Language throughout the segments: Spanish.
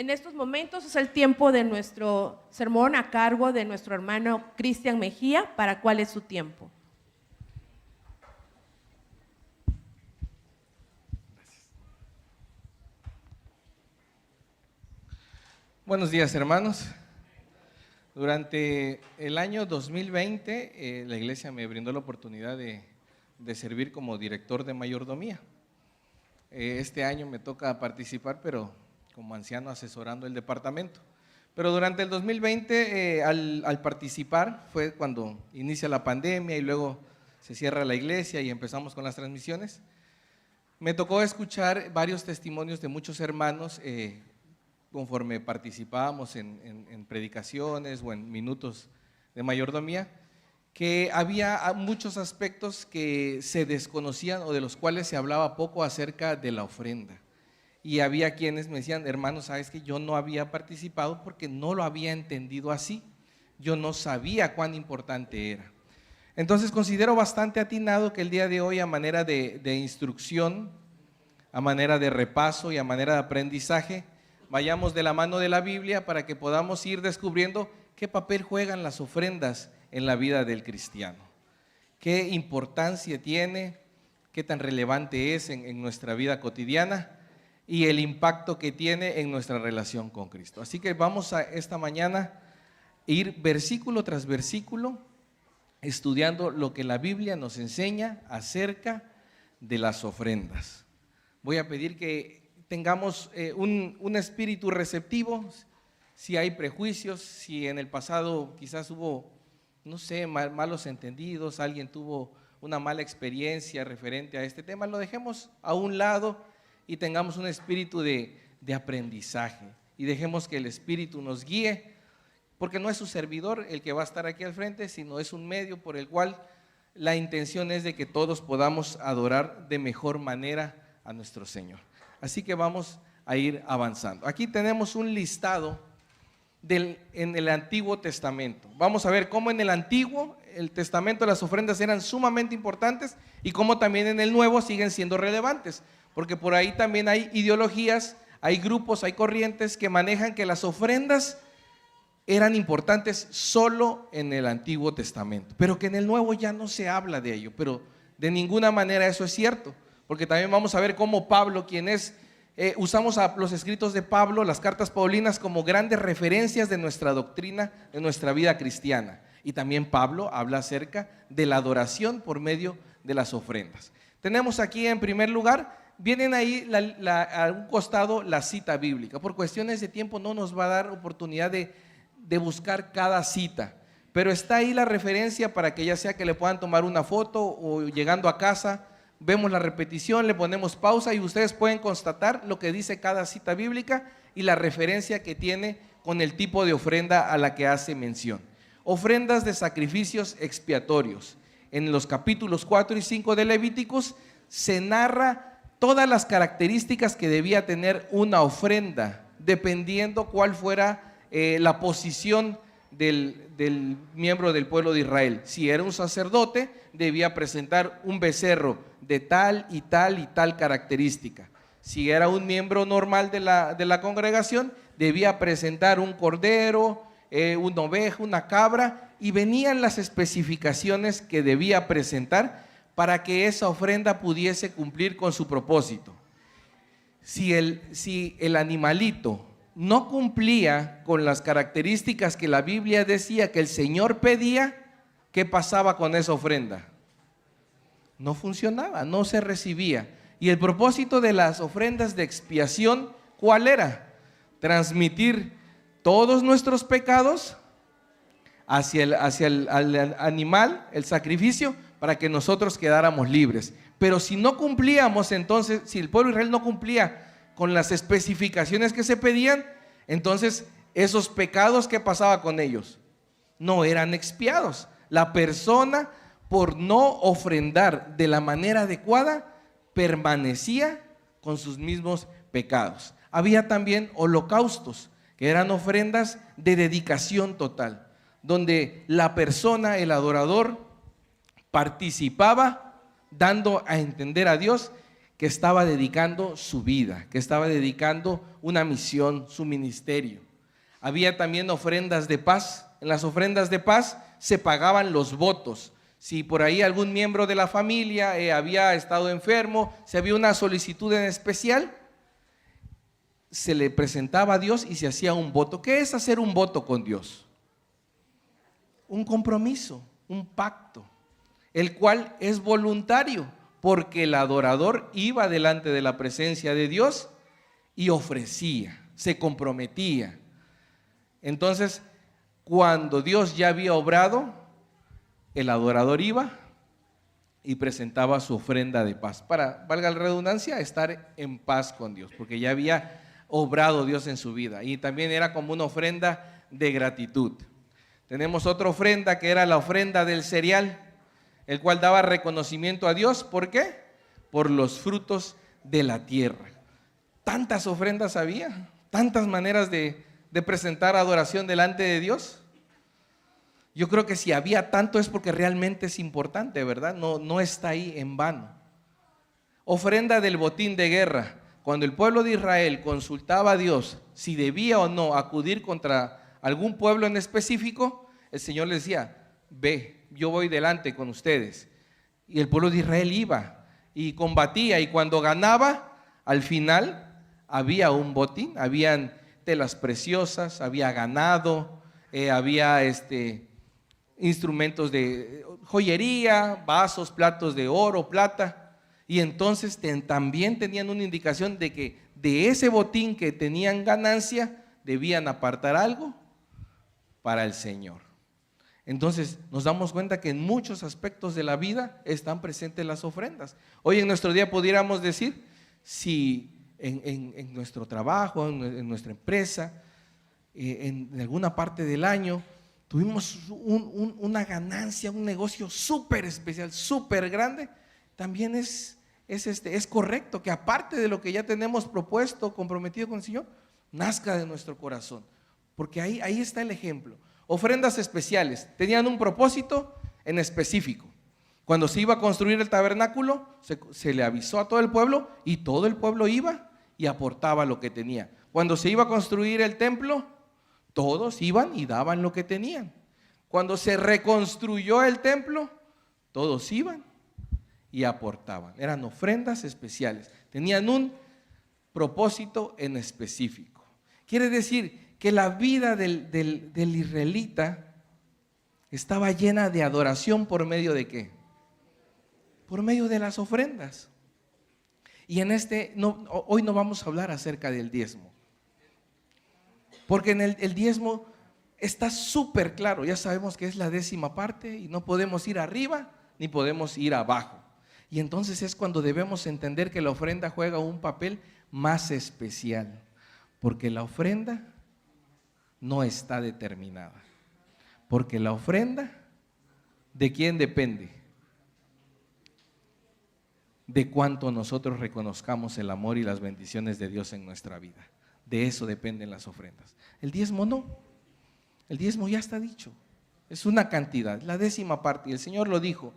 En estos momentos es el tiempo de nuestro sermón a cargo de nuestro hermano Cristian Mejía. ¿Para cuál es su tiempo? Buenos días, hermanos. Durante el año 2020, la iglesia me brindó la oportunidad de servir como director de mayordomía. Este año me toca participar, pero como anciano asesorando el departamento. Pero durante el 2020, al participar, fue cuando inicia la pandemia y luego se cierra la iglesia y empezamos con las transmisiones. Me tocó escuchar varios testimonios de muchos hermanos conforme participábamos en predicaciones o en minutos de mayordomía, que había muchos aspectos que se desconocían o de los cuales se hablaba poco acerca de la ofrenda. Y había quienes me decían: hermano, sabes que yo no había participado porque no lo había entendido así, yo no sabía cuán importante era. Entonces considero bastante atinado que el día de hoy, a manera de instrucción, a manera de repaso y a manera de aprendizaje, vayamos de la mano de la Biblia para que podamos ir descubriendo qué papel juegan las ofrendas en la vida del cristiano, qué importancia tiene, qué tan relevante es en nuestra vida cotidiana y el impacto que tiene en nuestra relación con Cristo. Así que vamos a esta mañana ir versículo tras versículo estudiando lo que la Biblia nos enseña acerca de las ofrendas. Voy a pedir que tengamos un espíritu receptivo. Si hay prejuicios, si en el pasado quizás hubo, no sé, malos entendidos, alguien tuvo una mala experiencia referente a este tema, lo dejemos a un lado y tengamos un espíritu de aprendizaje y dejemos que el Espíritu nos guíe, porque no es su servidor el que va a estar aquí al frente, sino es un medio por el cual la intención es de que todos podamos adorar de mejor manera a nuestro Señor. Así que vamos a ir avanzando. Aquí tenemos un listado en el Antiguo Testamento. Vamos a ver cómo en el Antiguo Testamento las ofrendas eran sumamente importantes y cómo también en el Nuevo siguen siendo relevantes, porque por ahí también hay ideologías, hay grupos, hay corrientes que manejan que las ofrendas eran importantes solo en el Antiguo Testamento, pero que en el Nuevo ya no se habla de ello. Pero de ninguna manera eso es cierto, porque también vamos a ver cómo Pablo, usamos los escritos de Pablo, las cartas paulinas, como grandes referencias de nuestra doctrina, de nuestra vida cristiana. Y también Pablo habla acerca de la adoración por medio de las ofrendas. Tenemos aquí en primer lugar, vienen ahí a un costado la cita bíblica. Por cuestiones de tiempo no nos va a dar oportunidad de buscar cada cita, pero está ahí la referencia para que ya sea que le puedan tomar una foto o llegando a casa, vemos la repetición, le ponemos pausa y ustedes pueden constatar lo que dice cada cita bíblica y la referencia que tiene con el tipo de ofrenda a la que hace mención. Ofrendas de sacrificios expiatorios. En los capítulos 4 y 5 de Levíticos se narra todas las características que debía tener una ofrenda, dependiendo cuál fuera la posición del miembro del pueblo de Israel. Si era un sacerdote, debía presentar un becerro de tal y tal y tal característica. Si era un miembro normal de la congregación, debía presentar un cordero, una oveja, una cabra, y venían las especificaciones que debía presentar para que esa ofrenda pudiese cumplir con su propósito. Si el animalito no cumplía con las características que la Biblia decía que el Señor pedía, ¿qué pasaba con esa ofrenda? No funcionaba, no se recibía. Y el propósito de las ofrendas de expiación, ¿cuál era? Transmitir todos nuestros pecados hacia el animal, el sacrificio, para que nosotros quedáramos libres. Pero si no cumplíamos, entonces, si el pueblo de Israel no cumplía con las especificaciones que se pedían, entonces esos pecados, ¿qué pasaba con ellos? No eran expiados. La persona, por no ofrendar de la manera adecuada, permanecía con sus mismos pecados. Había también holocaustos, que eran ofrendas de dedicación total, donde la persona, el adorador, participaba dando a entender a Dios que estaba dedicando su vida, que estaba dedicando una misión, su ministerio. Había también ofrendas de paz. En las ofrendas de paz se pagaban los votos. Si por ahí algún miembro de la familia había estado enfermo, si había una solicitud en especial, se le presentaba a Dios y se hacía un voto. ¿Qué es hacer un voto con Dios? Un compromiso, un pacto, el cual es voluntario, porque el adorador iba delante de la presencia de Dios y ofrecía, se comprometía. Entonces, cuando Dios ya había obrado, el adorador iba y presentaba su ofrenda de paz, para, valga la redundancia, estar en paz con Dios, porque ya había obrado Dios en su vida, y también era como una ofrenda de gratitud. Tenemos otra ofrenda que era la ofrenda del cereal, el cual daba reconocimiento a Dios. ¿Por qué? Por los frutos de la tierra. Tantas ofrendas había, tantas maneras de presentar adoración delante de Dios. Yo creo que si había tanto es porque realmente es importante, ¿verdad? No está ahí en vano. Ofrenda del botín de guerra. Cuando el pueblo de Israel consultaba a Dios si debía o no acudir contra algún pueblo en específico, el Señor les decía: ve, yo voy delante con ustedes. Y el pueblo de Israel iba y combatía, y cuando ganaba, al final había un botín, habían telas preciosas, había ganado, había instrumentos de joyería, vasos, platos de oro, plata. Y entonces también tenían una indicación de que de ese botín que tenían ganancia, debían apartar algo para el Señor. Entonces nos damos cuenta que en muchos aspectos de la vida están presentes las ofrendas. Hoy en nuestro día pudiéramos decir, si en nuestro trabajo, en nuestra empresa, en alguna parte del año tuvimos una ganancia, un negocio súper especial, súper grande, también es correcto que aparte de lo que ya tenemos propuesto, comprometido con el Señor, nazca de nuestro corazón, porque ahí está el ejemplo. Ofrendas especiales, tenían un propósito en específico. Cuando se iba a construir el tabernáculo, se le avisó a todo el pueblo, y todo el pueblo iba y aportaba lo que tenía. Cuando se iba a construir el templo, todos iban y daban lo que tenían. Cuando se reconstruyó el templo, todos iban y aportaban. Eran ofrendas especiales, tenían un propósito en específico. Quiere decir que la vida del israelita estaba llena de adoración. ¿Por medio de qué? Por medio de las ofrendas. Y hoy no vamos a hablar acerca del diezmo, porque en el diezmo está súper claro. Ya sabemos que es la 10ª parte y no podemos ir arriba ni podemos ir abajo. Y entonces es cuando debemos entender que la ofrenda juega un papel más especial, porque la ofrenda no está determinada. Porque la ofrenda, ¿de quién depende? De cuánto nosotros reconozcamos el amor y las bendiciones de Dios en nuestra vida. De eso dependen las ofrendas. El diezmo no. El diezmo ya está dicho. Es una cantidad, la 10ª parte, y el Señor lo dijo.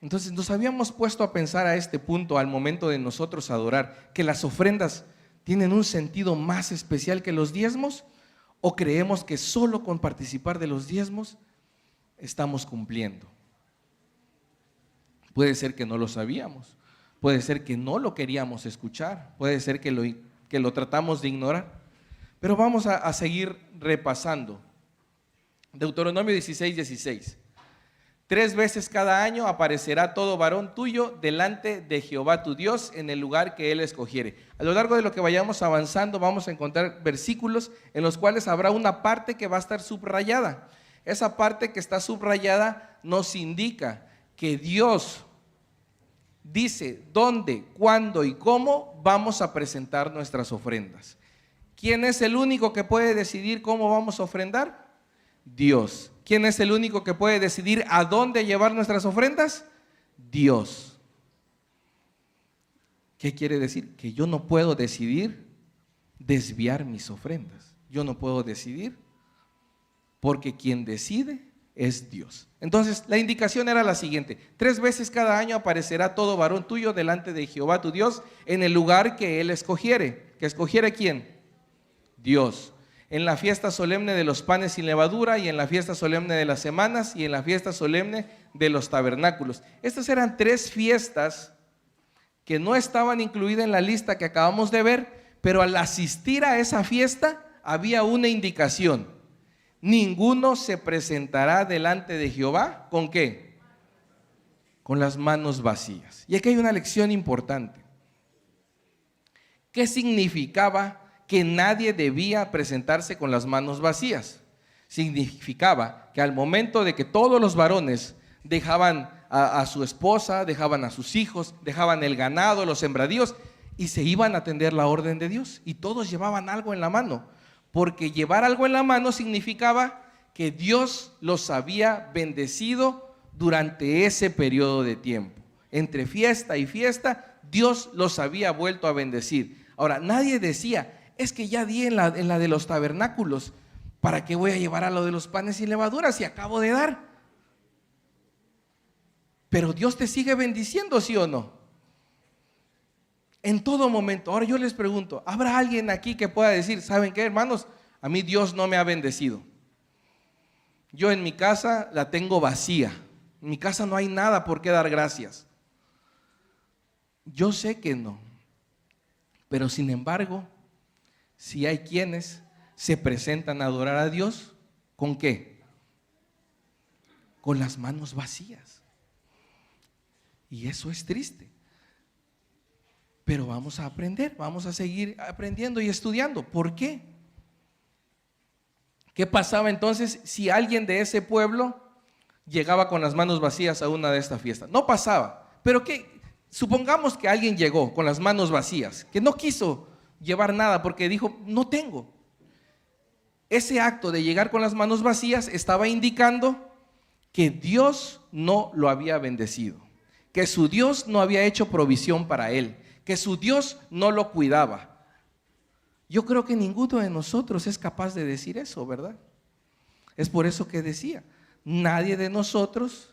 Entonces nos habíamos puesto a pensar a este punto al momento de nosotros adorar, que las ofrendas tienen un sentido más especial que los diezmos, o creemos que solo con participar de los diezmos estamos cumpliendo. Puede ser que no lo sabíamos, puede ser que no lo queríamos escuchar, puede ser que lo tratamos de ignorar, pero vamos a seguir repasando. Deuteronomio 16:16. 3 veces cada año aparecerá todo varón tuyo delante de Jehová tu Dios en el lugar que Él escogiere. A lo largo de lo que vayamos avanzando vamos a encontrar versículos en los cuales habrá una parte que va a estar subrayada. Esa parte que está subrayada nos indica que Dios dice dónde, cuándo y cómo vamos a presentar nuestras ofrendas. ¿Quién es el único que puede decidir cómo vamos a ofrendar? Dios. ¿Quién es el único que puede decidir a dónde llevar nuestras ofrendas? Dios. ¿Qué quiere decir? Que yo no puedo decidir desviar mis ofrendas. Yo no puedo decidir, porque quien decide es Dios. Entonces la indicación era la siguiente: 3 veces cada año aparecerá todo varón tuyo delante de Jehová tu Dios en el lugar que él escogiere. ¿Que escogiere quién? Dios. En la fiesta solemne de los panes sin levadura, y en la fiesta solemne de las semanas, y en la fiesta solemne de los tabernáculos. Estas eran 3 fiestas que no estaban incluidas en la lista que acabamos de ver, pero al asistir a esa fiesta había una indicación: ninguno se presentará delante de Jehová, ¿con qué? Con las manos vacías. Y aquí hay una lección importante. ¿Qué significaba que nadie debía presentarse con las manos vacías? Significaba que al momento de que todos los varones dejaban a su esposa, dejaban a sus hijos, dejaban el ganado, los sembradíos, y se iban a atender la orden de Dios, y todos llevaban algo en la mano, porque llevar algo en la mano significaba que Dios los había bendecido durante ese periodo de tiempo. Entre fiesta y fiesta, Dios los había vuelto a bendecir. Ahora, nadie decía: es que ya di en la de los tabernáculos, ¿para qué voy a llevar a lo de los panes sin levadura si acabo de dar? Pero Dios te sigue bendiciendo, ¿sí o no? En todo momento. Ahora yo les pregunto, ¿habrá alguien aquí que pueda decir: ¿saben qué, hermanos? A mí Dios no me ha bendecido. Yo en mi casa la tengo vacía. En mi casa no hay nada por qué dar gracias. Yo sé que no. Pero sin embargo, si hay quienes se presentan a adorar a Dios, ¿con qué? Con las manos vacías. Y eso es triste. Pero vamos a aprender, vamos a seguir aprendiendo y estudiando. ¿Por qué? ¿Qué pasaba entonces si alguien de ese pueblo llegaba con las manos vacías a una de estas fiestas? No pasaba. Pero ¿qué? Supongamos que alguien llegó con las manos vacías, que no quiso llevar nada porque dijo: no tengo. Ese acto de llegar con las manos vacías estaba indicando que Dios no lo había bendecido, que su Dios no había hecho provisión para él, que su Dios no lo cuidaba. Yo creo que ninguno de nosotros es capaz de decir eso, ¿verdad? Es por eso que decía: nadie de nosotros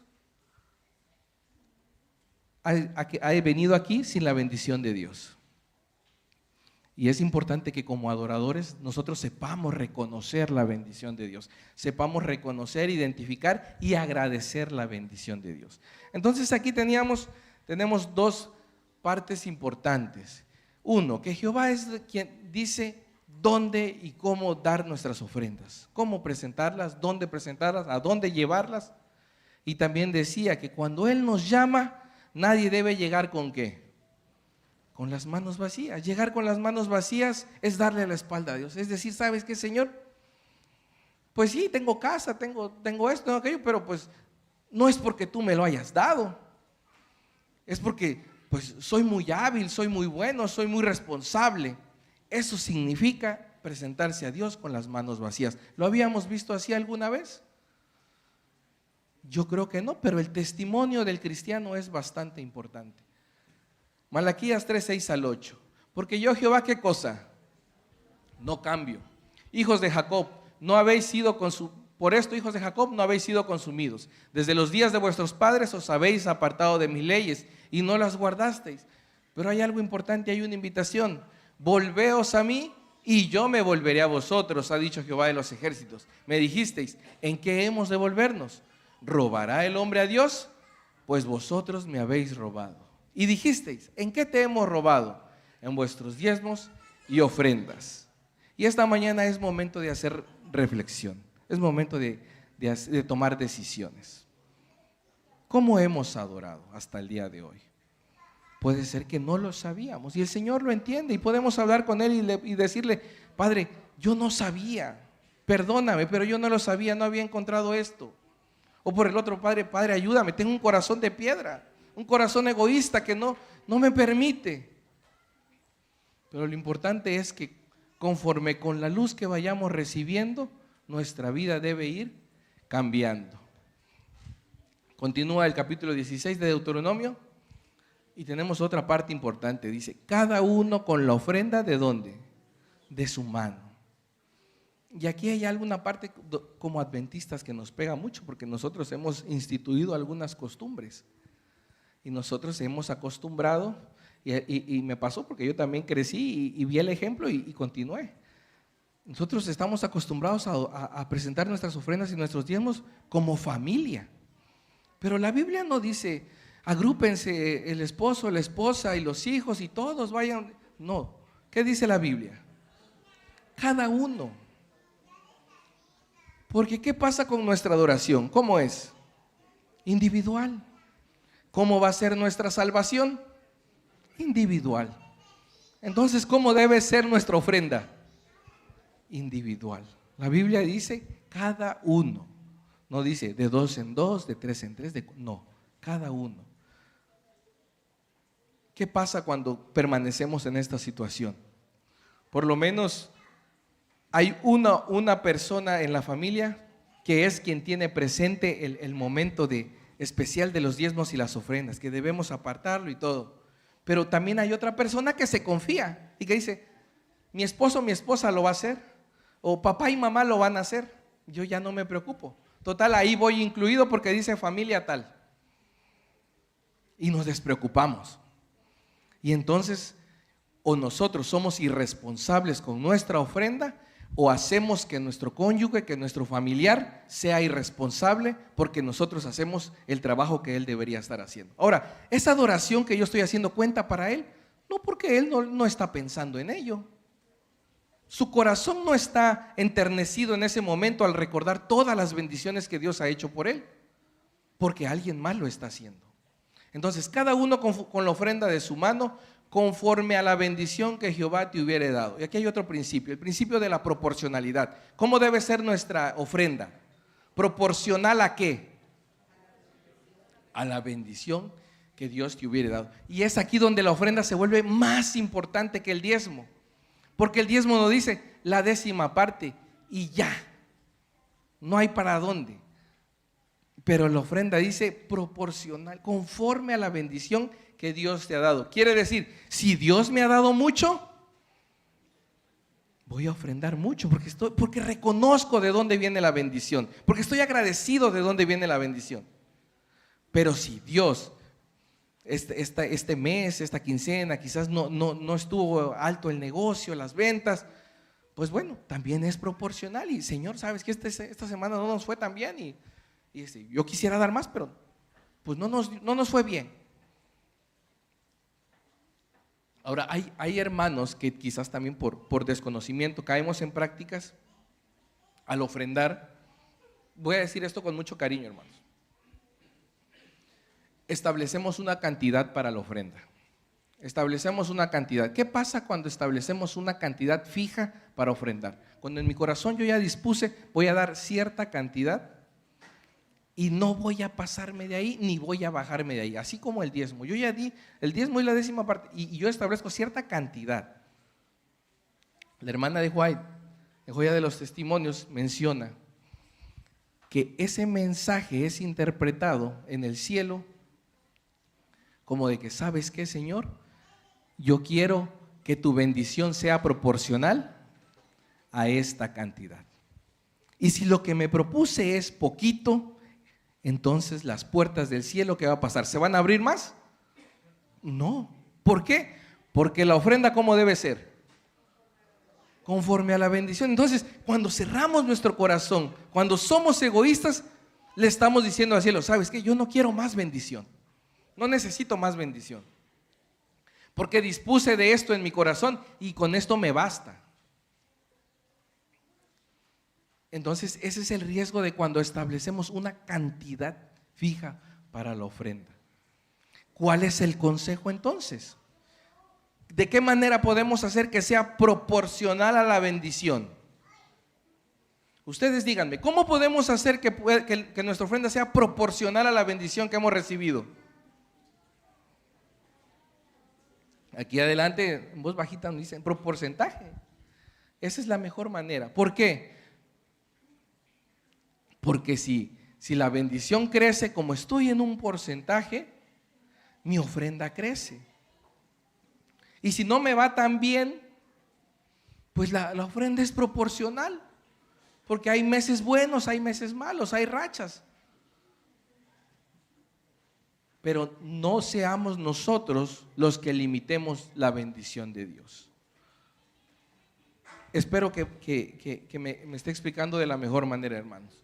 ha venido aquí sin la bendición de Dios. Y es importante que como adoradores nosotros sepamos reconocer la bendición de Dios, sepamos reconocer, identificar y agradecer la bendición de Dios. Entonces aquí tenemos 2 partes importantes. Uno, que Jehová es quien dice dónde y cómo dar nuestras ofrendas, cómo presentarlas, dónde presentarlas, a dónde llevarlas. Y también decía que cuando Él nos llama, nadie debe llegar ¿con qué? Con las manos vacías. Llegar con las manos vacías es darle la espalda a Dios. Es decir: ¿sabes qué, Señor? Pues sí, tengo casa, tengo esto, tengo aquello, pero pues no es porque tú me lo hayas dado. Es porque pues soy muy hábil, soy muy bueno, soy muy responsable. Eso significa presentarse a Dios con las manos vacías. ¿Lo habíamos visto así alguna vez? Yo creo que no, pero el testimonio del cristiano es bastante importante. Malaquías 3:6-8. Porque yo, Jehová, ¿qué cosa? No cambio. Hijos de Jacob, no habéis sido por esto, hijos de Jacob, no habéis sido consumidos. Desde los días de vuestros padres os habéis apartado de mis leyes y no las guardasteis. Pero hay algo importante, hay una invitación: volveos a mí y yo me volveré a vosotros, ha dicho Jehová de los ejércitos. Me dijisteis: ¿en qué hemos de volvernos? ¿Robará el hombre a Dios? Pues vosotros me habéis robado. Y dijisteis: ¿en qué te hemos robado? En vuestros diezmos y ofrendas. Y esta mañana es momento de hacer reflexión, es momento de tomar decisiones. ¿Cómo hemos adorado hasta el día de hoy? Puede ser que no lo sabíamos y el Señor lo entiende y podemos hablar con Él y decirle: Padre, yo no sabía, perdóname, pero yo no lo sabía, no había encontrado esto. O por el otro: Padre, ayúdame, tengo un corazón de piedra, un corazón egoísta que no me permite. Pero lo importante es que conforme con la luz que vayamos recibiendo, nuestra vida debe ir cambiando. Continúa el capítulo 16 de Deuteronomio y tenemos otra parte importante. Dice: cada uno con la ofrenda ¿de dónde? De su mano. Y aquí hay alguna parte como adventistas que nos pega mucho, porque nosotros hemos instituido algunas costumbres y nosotros hemos acostumbrado, y me pasó porque yo también crecí y vi el ejemplo y continué. Nosotros estamos acostumbrados a presentar nuestras ofrendas y nuestros diezmos como familia, pero la Biblia no dice agrúpense el esposo, la esposa y los hijos y todos vayan. No, ¿qué dice la Biblia? Cada uno. Porque ¿qué pasa con nuestra adoración? ¿Cómo es? Individual. ¿Cómo va a ser nuestra salvación? Individual. Entonces, ¿cómo debe ser nuestra ofrenda? Individual. La Biblia dice cada uno. No dice de 2 en 2, de 3 en 3, no, cada uno. ¿Qué pasa cuando permanecemos en esta situación? Por lo menos hay una persona en la familia que es quien tiene presente el momento especial de los diezmos y las ofrendas, que debemos apartarlo y todo. Pero también hay otra persona que se confía y que dice, mi esposo o mi esposa lo va a hacer, o papá y mamá lo van a hacer, yo ya no me preocupo. Total, ahí voy incluido porque dice familia tal. Y nos despreocupamos. Y entonces, o nosotros somos irresponsables con nuestra ofrenda, o hacemos que nuestro cónyuge, que nuestro familiar sea irresponsable porque nosotros hacemos el trabajo que él debería estar haciendo. Ahora, esa adoración que yo estoy haciendo cuenta para él, no porque él no está pensando en ello. Su corazón no está enternecido en ese momento al recordar todas las bendiciones que Dios ha hecho por él, porque alguien más lo está haciendo. Entonces, cada uno con la ofrenda de su mano, conforme a la bendición que Jehová te hubiere dado. Y aquí hay otro principio, el principio de la proporcionalidad. ¿Cómo debe ser nuestra ofrenda? ¿Proporcional a qué? A la bendición que Dios te hubiere dado. Y es aquí donde la ofrenda se vuelve más importante que el diezmo. Porque el diezmo nos dice la 10ª parte y ya. No hay para dónde. Pero la ofrenda dice proporcional, conforme a la bendición que Dios te ha dado. Quiere decir, si Dios me ha dado mucho, voy a ofrendar mucho porque reconozco de dónde viene la bendición, porque estoy agradecido de dónde viene la bendición. Pero si Dios, este mes, esta quincena, quizás no estuvo alto el negocio, las ventas, pues bueno, también es proporcional. Y Señor, sabes que esta semana no nos fue tan bien y yo quisiera dar más, pero pues no nos fue bien. Ahora, hay hermanos que quizás también por desconocimiento caemos en prácticas al ofrendar. Voy a decir esto con mucho cariño, hermanos. Establecemos una cantidad para la ofrenda. Establecemos una cantidad. ¿Qué pasa cuando establecemos una cantidad fija para ofrendar? Cuando en mi corazón yo ya dispuse, voy a dar cierta cantidad y no voy a pasarme de ahí, ni voy a bajarme de ahí, así como el diezmo. Yo ya di el diezmo y la 10ª parte, y yo establezco cierta cantidad. La hermana de White, en Joya de los Testimonios, menciona que ese mensaje es interpretado en el cielo como de que, ¿sabes qué, Señor? Yo quiero que tu bendición sea proporcional a esta cantidad. Y si lo que me propuse es poquito, entonces las puertas del cielo, ¿qué va a pasar? ¿Se van a abrir más? No. ¿Por qué? Porque la ofrenda, ¿cómo debe ser? Conforme a la bendición. Entonces, cuando cerramos nuestro corazón, cuando somos egoístas, le estamos diciendo al cielo, ¿sabes qué? Yo no quiero más bendición. No necesito más bendición. Porque dispuse de esto en mi corazón y con esto me basta. Entonces, ese es el riesgo de cuando establecemos una cantidad fija para la ofrenda. ¿Cuál es el consejo entonces? ¿De qué manera podemos hacer que sea proporcional a la bendición? Ustedes díganme, ¿cómo podemos hacer que nuestra ofrenda sea proporcional a la bendición que hemos recibido? Aquí adelante, en voz bajita nos dicen, por porcentaje. Esa es la mejor manera. ¿Por qué? Porque si la bendición crece como estoy en un porcentaje, mi ofrenda crece. Y si no me va tan bien, pues la ofrenda es proporcional. porque hay meses buenos, hay meses malos, hay rachas. Pero no seamos nosotros los que limitemos la bendición de Dios. Espero que me esté explicando de la mejor manera, hermanos.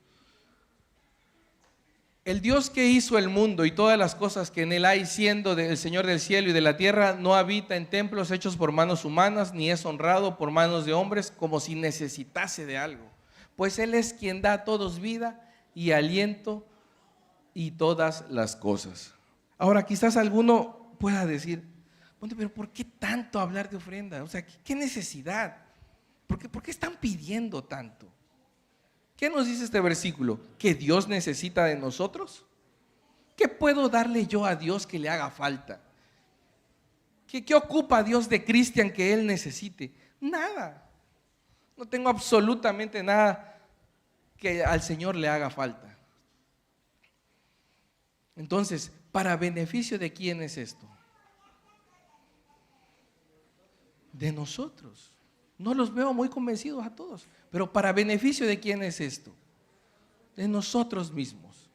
El Dios que hizo el mundo y todas las cosas que en él hay, siendo el Señor del cielo y de la tierra, no habita en templos hechos por manos humanas, ni es honrado por manos de hombres como si necesitase de algo. Pues Él es quien da a todos vida y aliento y todas las cosas. Ahora, quizás alguno pueda decir, bueno, pero ¿por qué tanto hablar de ofrenda? O sea, ¿qué necesidad? ¿Por qué están pidiendo tanto? ¿Qué nos dice este versículo? ¿Que Dios necesita de nosotros? ¿Qué puedo darle yo a Dios que le haga falta? ¿Qué ocupa Dios de Cristian que Él necesite? Nada. No tengo absolutamente nada que al Señor le haga falta. Entonces, ¿para beneficio de quién es esto? De nosotros. No los veo muy convencidos a todos, pero ¿para beneficio de quién es esto? De nosotros mismos.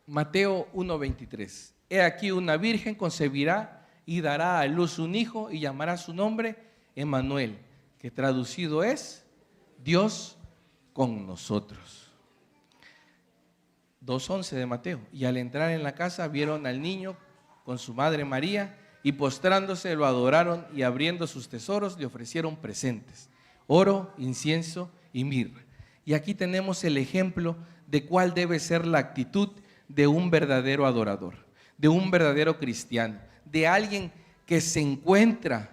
Mateo 1:23. He aquí una virgen concebirá y dará a luz un hijo y llamará su nombre Emmanuel, que traducido es Dios con nosotros. 2:11 de Mateo. Y al entrar en la casa vieron al niño con su madre María y postrándose lo adoraron y abriendo sus tesoros le ofrecieron presentes, oro, incienso y mirra. Y aquí tenemos el ejemplo de cuál debe ser la actitud de un verdadero adorador, de un verdadero cristiano, de alguien que se encuentra,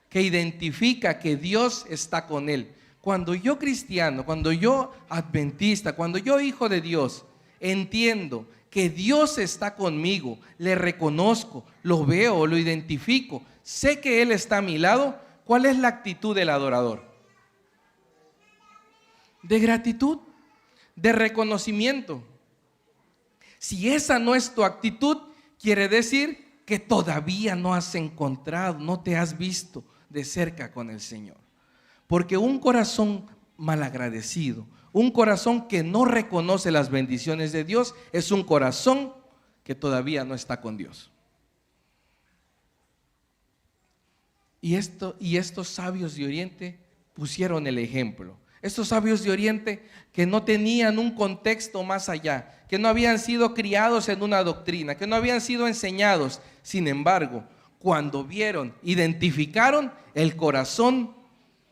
que identifica que Dios está con él. Cuando yo cristiano, cuando yo adventista, cuando yo hijo de Dios, entiendo que Dios está conmigo, le reconozco, lo veo, lo identifico, sé que Él está a mi lado, ¿cuál es la actitud del adorador? De gratitud, de reconocimiento. Si esa no es tu actitud, quiere decir que todavía no has encontrado, no te has visto de cerca con el Señor. Porque un corazón malagradecido, un corazón que no reconoce las bendiciones de Dios, es un corazón que todavía no está con Dios. Y estos sabios de Oriente pusieron el ejemplo. Estos sabios de Oriente que no tenían un contexto más allá, que no habían sido criados en una doctrina, que no habían sido enseñados. Sin embargo, cuando vieron, identificaron, el corazón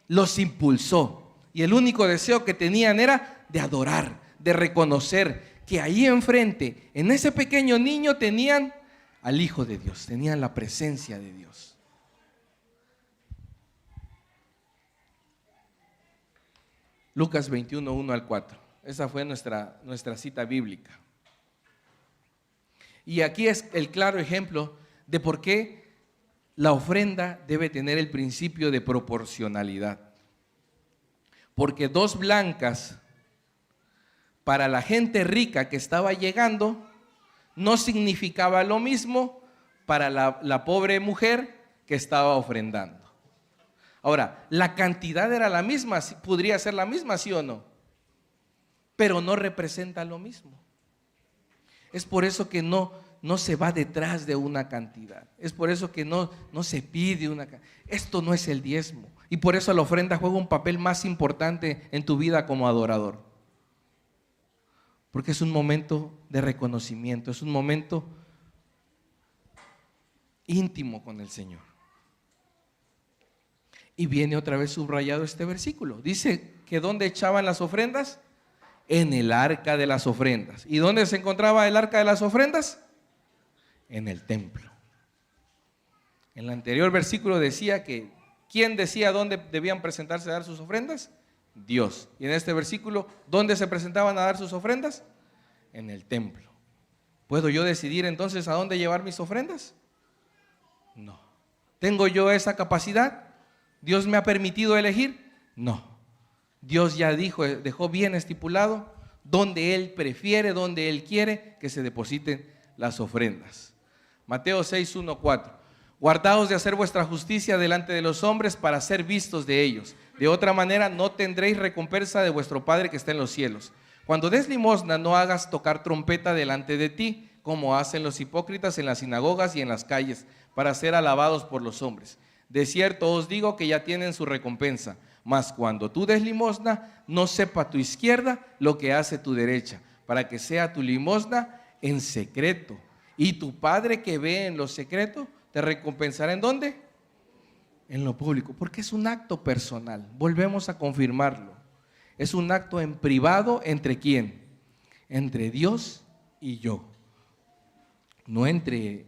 los impulsó. Y el único deseo que tenían era de adorar, de reconocer que ahí enfrente, en ese pequeño niño, tenían al Hijo de Dios, tenían la presencia de Dios. Lucas 21, 1 al 4. Esa fue nuestra cita bíblica. Y aquí es el claro ejemplo de por qué la ofrenda debe tener el principio de proporcionalidad. Porque 2 blancas para la gente rica que estaba llegando no significaba lo mismo para la pobre mujer que estaba ofrendando. Ahora, la cantidad era la misma, podría ser la misma, ¿sí o no? Pero no representa lo mismo. Es por eso que no se va detrás de una cantidad. Es por eso que no se pide una cantidad. Esto no es el diezmo. Y por eso la ofrenda juega un papel más importante en tu vida como adorador. Porque es un momento de reconocimiento, es un momento íntimo con el Señor. Y viene otra vez subrayado este versículo. Dice que ¿dónde echaban las ofrendas? En el arca de las ofrendas. ¿Y dónde se encontraba el arca de las ofrendas? En el templo. En el anterior versículo decía que ¿quién decía dónde debían presentarse a dar sus ofrendas? Dios. Y en este versículo, ¿dónde se presentaban a dar sus ofrendas? En el templo. ¿Puedo yo decidir entonces a dónde llevar mis ofrendas? No. ¿Tengo yo esa capacidad? ¿Dios me ha permitido elegir? No. Dios ya dejó bien estipulado donde Él prefiere, donde Él quiere que se depositen las ofrendas. Mateo 6, 1, 4. Guardaos de hacer vuestra justicia delante de los hombres para ser vistos de ellos. De otra manera no tendréis recompensa de vuestro Padre que está en los cielos. Cuando des limosna, no hagas tocar trompeta delante de ti, como hacen los hipócritas en las sinagogas y en las calles, para ser alabados por los hombres. De cierto os digo que ya tienen su recompensa. Mas cuando tú des limosna, no sepa tu izquierda lo que hace tu derecha, para que sea tu limosna en secreto. Y tu Padre que ve en lo secreto, te recompensará ¿en dónde? En lo público, porque es un acto personal. Volvemos a confirmarlo. Es un acto en privado, ¿entre quién? Entre Dios y yo. No entre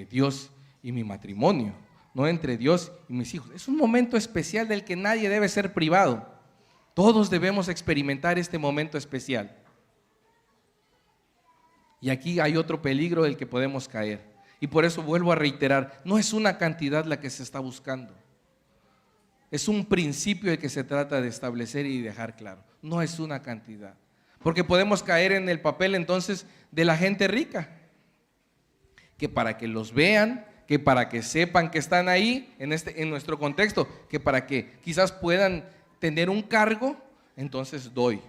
Dios y mi matrimonio, no entre Dios y mis hijos. Es un momento especial del que nadie debe ser privado. Todos debemos experimentar este momento especial. Y aquí hay otro peligro del que podemos caer. Y por eso vuelvo a reiterar, no es una cantidad la que se está buscando. Es un principio el que se trata de establecer y dejar claro. No es una cantidad. Porque podemos caer en el papel entonces de la gente rica. Que para que los vean, que para que sepan que están ahí, en nuestro contexto, que para que quizás puedan tener un cargo, entonces doy.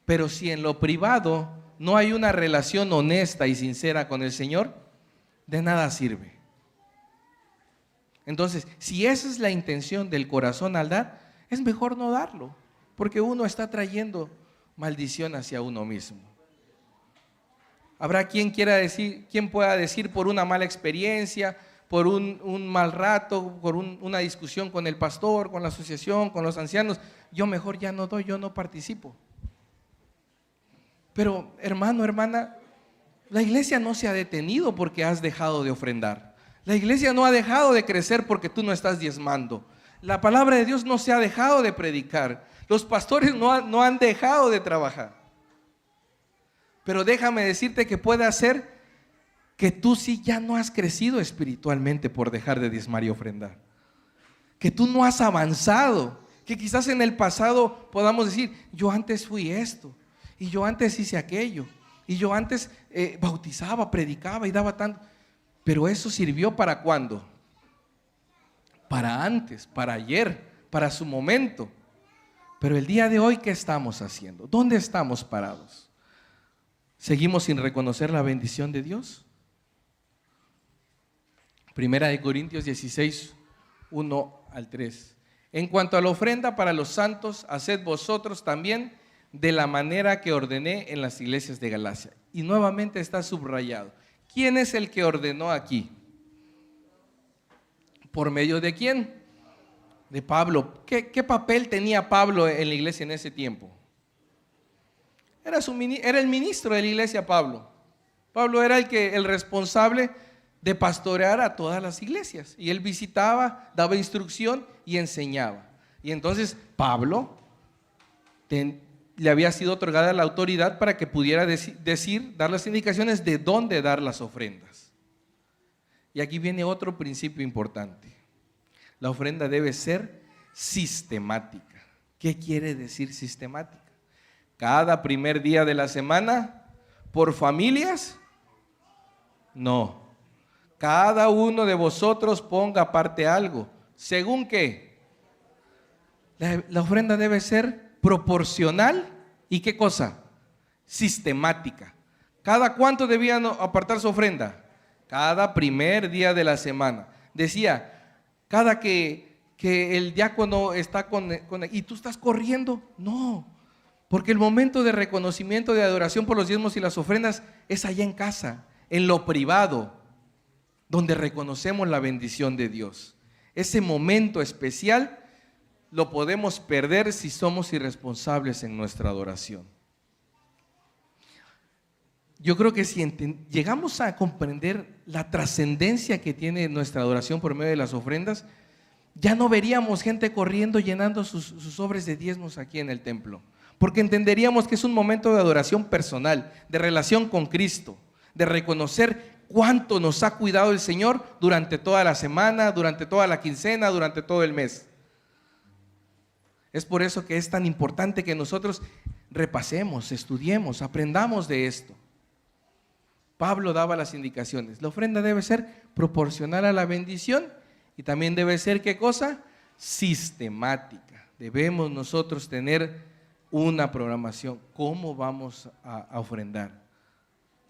Pero si en lo privado no hay una relación honesta y sincera con el Señor, de nada sirve. Entonces, si esa es la intención del corazón al dar, es mejor no darlo, porque uno está trayendo maldición hacia uno mismo. Habrá quien pueda decir por una mala experiencia, por un mal rato, por una discusión con el pastor, con la asociación, con los ancianos, yo mejor ya no doy, yo no participo. Pero hermano, hermana, la iglesia no se ha detenido porque has dejado de ofrendar. La iglesia no ha dejado de crecer porque tú no estás diezmando. La palabra de Dios no se ha dejado de predicar. Los pastores no han dejado de trabajar. Pero déjame decirte que puede ser que tú sí ya no has crecido espiritualmente por dejar de diezmar y ofrendar. Que tú no has avanzado. Que quizás en el pasado podamos decir, yo antes fui esto, y yo antes hice aquello, y yo antes bautizaba, predicaba y daba tanto. Pero eso sirvió ¿para cuándo? Para antes, para ayer, para su momento. Pero el día de hoy, ¿qué estamos haciendo? ¿Dónde estamos parados? ¿Seguimos sin reconocer la bendición de Dios? Primera de Corintios 16, 1 al 3. En cuanto a la ofrenda para los santos, haced vosotros también de la manera que ordené en las iglesias de Galacia. Y nuevamente está subrayado. ¿Quién es el que ordenó aquí? ¿Por medio de quién? De Pablo. ¿Qué papel tenía Pablo en la iglesia en ese tiempo? Era el ministro de la iglesia Pablo. Pablo era el responsable de pastorear a todas las iglesias. Y él visitaba, daba instrucción y enseñaba. Y entonces Pablo le había sido otorgada la autoridad para que pudiera dar las indicaciones de dónde dar las ofrendas. Y aquí viene otro principio importante. La ofrenda debe ser sistemática. ¿Qué quiere decir sistemática? Cada primer día de la semana, ¿por familias? No. Cada uno de vosotros ponga aparte algo. ¿Según qué? La ofrenda debe ser proporcional y ¿qué cosa? Sistemática. ¿Cada cuánto debían apartar su ofrenda? Cada primer día de la semana. Decía, cada que el diácono está y tú estás corriendo, no, porque el momento de reconocimiento, de adoración por los diezmos y las ofrendas es allá en casa, en lo privado, donde reconocemos la bendición de Dios. Ese momento especial lo podemos perder si somos irresponsables en nuestra adoración. Yo creo que si llegamos a comprender la trascendencia que tiene nuestra adoración por medio de las ofrendas, ya no veríamos gente corriendo llenando sus sobres de diezmos aquí en el templo, porque entenderíamos que es un momento de adoración personal, de relación con Cristo, de reconocer cuánto nos ha cuidado el Señor durante toda la semana, durante toda la quincena, durante todo el mes. Es por eso que es tan importante que nosotros repasemos, estudiemos, aprendamos de esto. Pablo daba las indicaciones. La ofrenda debe ser proporcional a la bendición y también debe ser, ¿qué cosa? Sistemática. Debemos nosotros tener una programación. ¿Cómo vamos a ofrendar?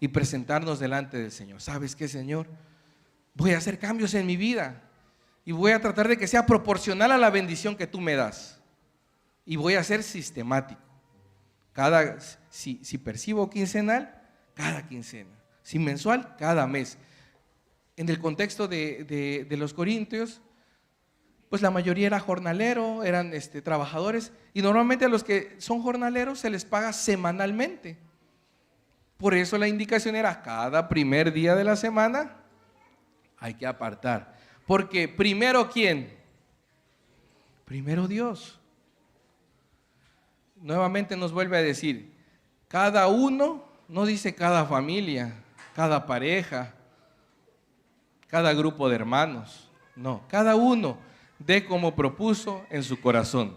Y presentarnos delante del Señor. ¿Sabes qué, Señor? Voy a hacer cambios en mi vida y voy a tratar de que sea proporcional a la bendición que tú me das. Y voy a ser sistemático. Si percibo quincenal, cada quincena. Si mensual, cada mes. En el contexto de los corintios, pues la mayoría era jornalero, eran trabajadores, y normalmente a los que son jornaleros se les paga semanalmente. Por eso la indicación era cada primer día de la semana hay que apartar. Porque primero, ¿quién? Primero Dios. Nuevamente nos vuelve a decir, cada uno, no dice cada familia, cada pareja, cada grupo de hermanos, no, cada uno dé como propuso en su corazón,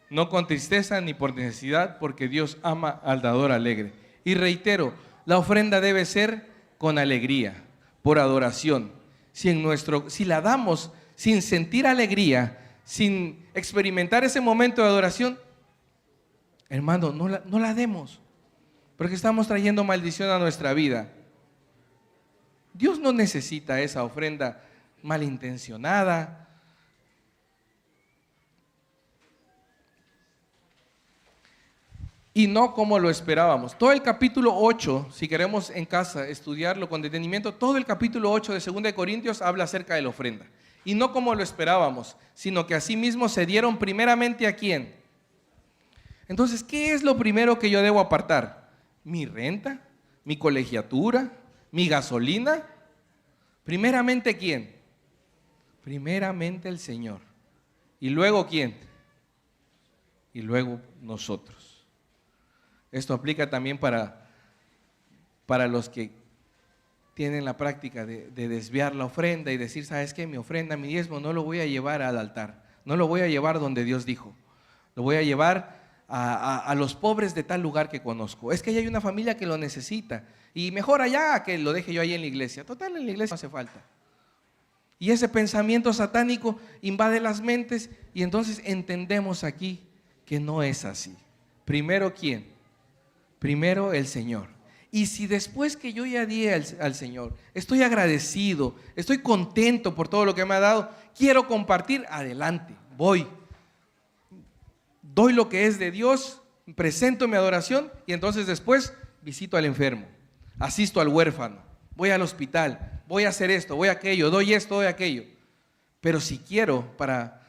no con tristeza ni por necesidad, porque Dios ama al dador alegre. Y reitero, la ofrenda debe ser con alegría, por adoración. Si la damos sin sentir alegría, sin experimentar ese momento de adoración, hermano, no la demos, porque estamos trayendo maldición a nuestra vida. Dios no necesita esa ofrenda malintencionada. Y no como lo esperábamos. Todo el capítulo 8, si queremos en casa estudiarlo con detenimiento, todo el capítulo 8 de 2 de Corintios habla acerca de la ofrenda. Y no como lo esperábamos, sino que asimismo se dieron primeramente ¿a quién? Entonces, ¿qué es lo primero que yo debo apartar? ¿Mi renta? ¿Mi colegiatura? ¿Mi gasolina? Primeramente, ¿quién? Primeramente el Señor. ¿Y luego quién? Y luego nosotros. Esto aplica también para los que tienen la práctica de desviar la ofrenda y decir, ¿sabes qué? Mi ofrenda, mi diezmo, no lo voy a llevar al altar, no lo voy a llevar donde Dios dijo, lo voy a llevar a los pobres de tal lugar que conozco. Es que ahí hay una familia que lo necesita y mejor allá que lo deje yo ahí en la iglesia. Total, en la iglesia no hace falta. Y ese pensamiento satánico invade las mentes y entonces entendemos aquí que no es así. Primero, ¿quién? Primero el Señor. Y si después que yo ya di al Señor, estoy agradecido, estoy contento por todo lo que me ha dado, quiero compartir, adelante, voy. Doy lo que es de Dios, presento mi adoración y entonces después visito al enfermo, asisto al huérfano, voy al hospital, voy a hacer esto, voy a aquello, doy esto, doy aquello. Pero si quiero para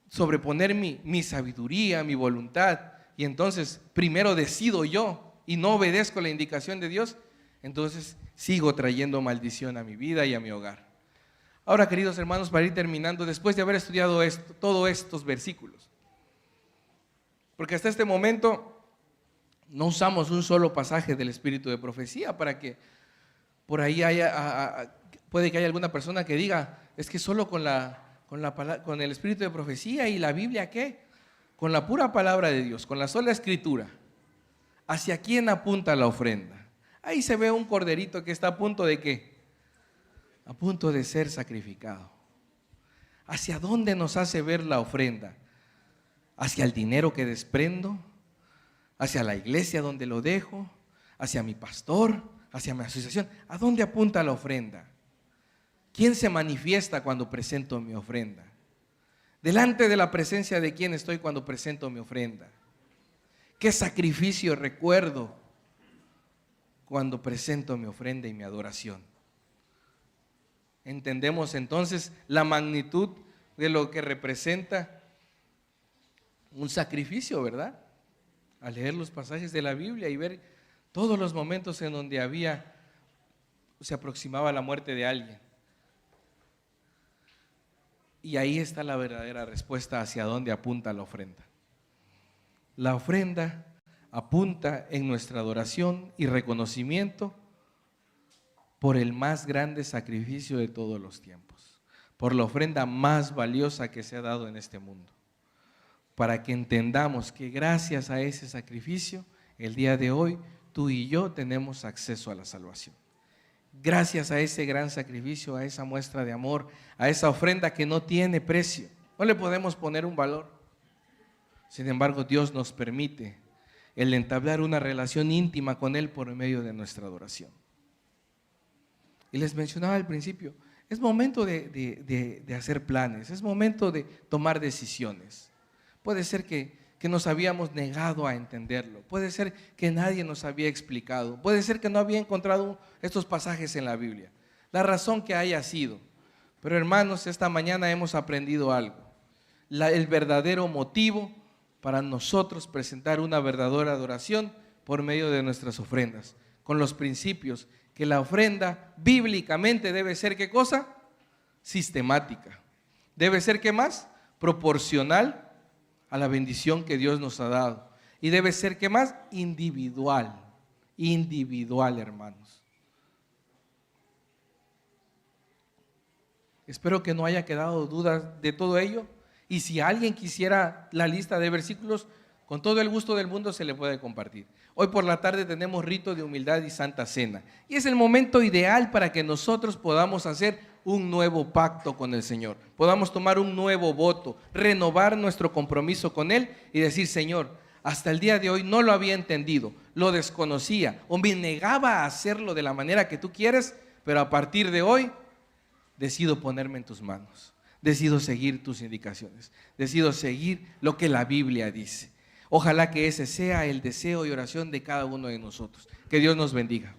sobreponer mi sabiduría, mi voluntad, y entonces primero decido yo y no obedezco la indicación de Dios, entonces sigo trayendo maldición a mi vida y a mi hogar. Ahora, queridos hermanos, para ir terminando, después de haber estudiado todos estos versículos, porque hasta este momento no usamos un solo pasaje del espíritu de profecía para que por ahí puede que haya alguna persona que diga, es que solo con el espíritu de profecía y la Biblia, ¿qué? Con la pura palabra de Dios, con la sola escritura. ¿Hacia quién apunta la ofrenda? Ahí se ve un corderito que está a punto de ¿qué? A punto de ser sacrificado. ¿Hacia dónde nos hace ver la ofrenda? ¿Hacia el dinero que desprendo? ¿Hacia la iglesia donde lo dejo? ¿Hacia mi pastor? ¿Hacia mi asociación? ¿A dónde apunta la ofrenda? ¿Quién se manifiesta cuando presento mi ofrenda? ¿Delante de la presencia de quién estoy cuando presento mi ofrenda? ¿Qué sacrificio recuerdo cuando presento mi ofrenda y mi adoración? Entendemos entonces la magnitud de lo que representa un sacrificio, ¿verdad? Al leer los pasajes de la Biblia y ver todos los momentos en donde se aproximaba la muerte de alguien. Y ahí está la verdadera respuesta hacia dónde apunta la ofrenda. La ofrenda apunta en nuestra adoración y reconocimiento por el más grande sacrificio de todos los tiempos, por la ofrenda más valiosa que se ha dado en este mundo, para que entendamos que gracias a ese sacrificio, el día de hoy, tú y yo tenemos acceso a la salvación. Gracias a ese gran sacrificio, a esa muestra de amor, a esa ofrenda que no tiene precio. No le podemos poner un valor. Sin embargo, Dios nos permite el entablar una relación íntima con Él por medio de nuestra adoración. Y les mencionaba al principio, es momento de hacer planes, es momento de tomar decisiones. Puede ser que nos habíamos negado a entenderlo, puede ser que nadie nos había explicado, puede ser que no había encontrado estos pasajes en la Biblia, la razón que haya sido. Pero hermanos, esta mañana hemos aprendido algo, el verdadero motivo para nosotros presentar una verdadera adoración por medio de nuestras ofrendas, con los principios que la ofrenda bíblicamente debe ser, ¿qué cosa? Sistemática. Debe ser, ¿qué más? Proporcional a la bendición que Dios nos ha dado. Y debe ser, ¿qué más? Individual. Individual, hermanos. Espero que no haya quedado dudas de todo ello. Y si alguien quisiera la lista de versículos, con todo el gusto del mundo se le puede compartir. Hoy por la tarde tenemos rito de humildad y santa cena. Y es el momento ideal para que nosotros podamos hacer un nuevo pacto con el Señor. Podamos tomar un nuevo voto, renovar nuestro compromiso con Él y decir: Señor, hasta el día de hoy no lo había entendido, lo desconocía o me negaba a hacerlo de la manera que tú quieres, pero a partir de hoy decido ponerme en tus manos. Decido seguir tus indicaciones. Decido seguir lo que la Biblia dice. Ojalá que ese sea el deseo y oración de cada uno de nosotros. Que Dios nos bendiga.